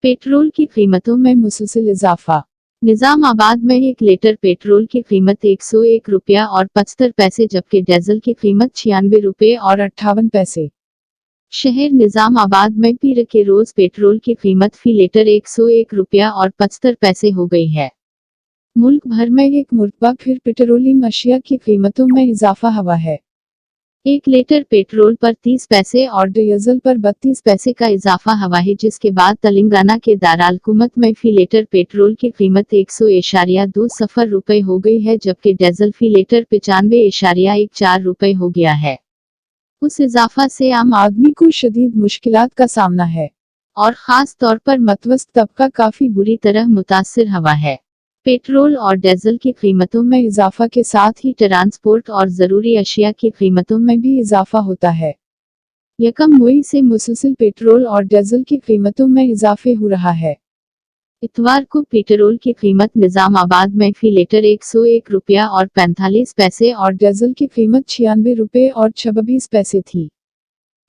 Petrol की कीमतों में मुसलसल इजाफा। निजामाबाद में 1 लीटर पेट्रोल की कीमत 101 रुपया और 75 पैसे जबकि डीजल की कीमत 96 रुपये और 58 पैसे। शहर निजामाबाद में पीर के रोज पेट्रोल की कीमत फी लीटर 101 रुपया और 75 पैसे हो गई है। मुल्क भर में एक मरतबा फिर पेट्रोलियम अशिया की कीमतों में इजाफा हुआ है। 1 लीटर पेट्रोल पर 30 पैसे और डीजल पर 32 पैसे का इजाफा हुआ है, जिसके बाद तेलंगाना के दारालकुमत में फी लीटर पेट्रोल की कीमत 100.20 रुपए हो गई है जबकि डीजल फी लीटर 95.14 रुपए हो गया है। उस इजाफा से आम आदमी को शदीद मुश्किलात का सामना है और खास तौर पर मतवस्त तबका काफी बुरी तरह मुतासिर हुआ है। पेट्रोल और डीजल की कीमतों में इजाफा के साथ ही ट्रांसपोर्ट और ज़रूरी अशिया की कीमतों में भी इजाफा होता है। 1 मई से मुसलसल पेट्रोल और डीजल की कीमतों में इजाफे हो रहा है। इतवार को पेट्रोल की कीमत निजामाबाद में फी लीटर 101 रुपया और 45 पैसे और डीजल की कीमत 96 रुपये और 26 पैसे थी।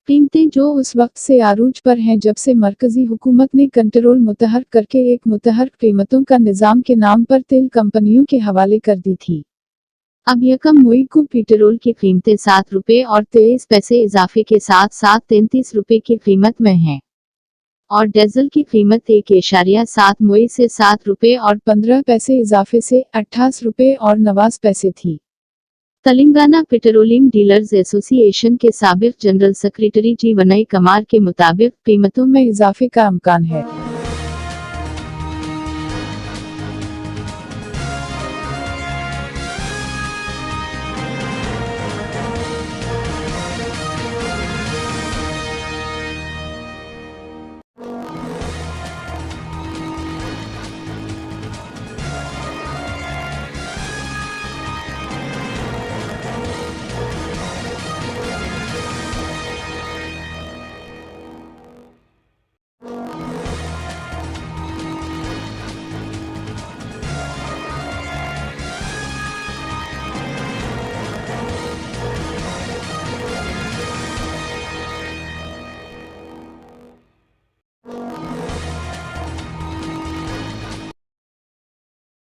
कीमतें जो उस वक्त से आरूज पर हैं जब से मरकजी हुकूमत ने कंट्रोल मुतहर करके एक मुतहर कीमतों का निज़ाम के नाम पर तेल कंपनियों के हवाले कर दी थी। अब 1 मई को पेट्रोल की कीमतें 7 रुपये और 23 पैसे इजाफे के साथ साथ 33 रुपये की कीमत में हैं और डीजल की कीमत 1.7 मई से 7 रुपये और 15 पैसे इजाफे से 28 रुपये और 90 पैसे थी। तेलंगाना पेट्रोलियम डीलर्स एसोसिएशन के साबिक जनरल सेक्रेटरी जी वनई कमार के मुताबिक कीमतों में इजाफे का इम्कान है।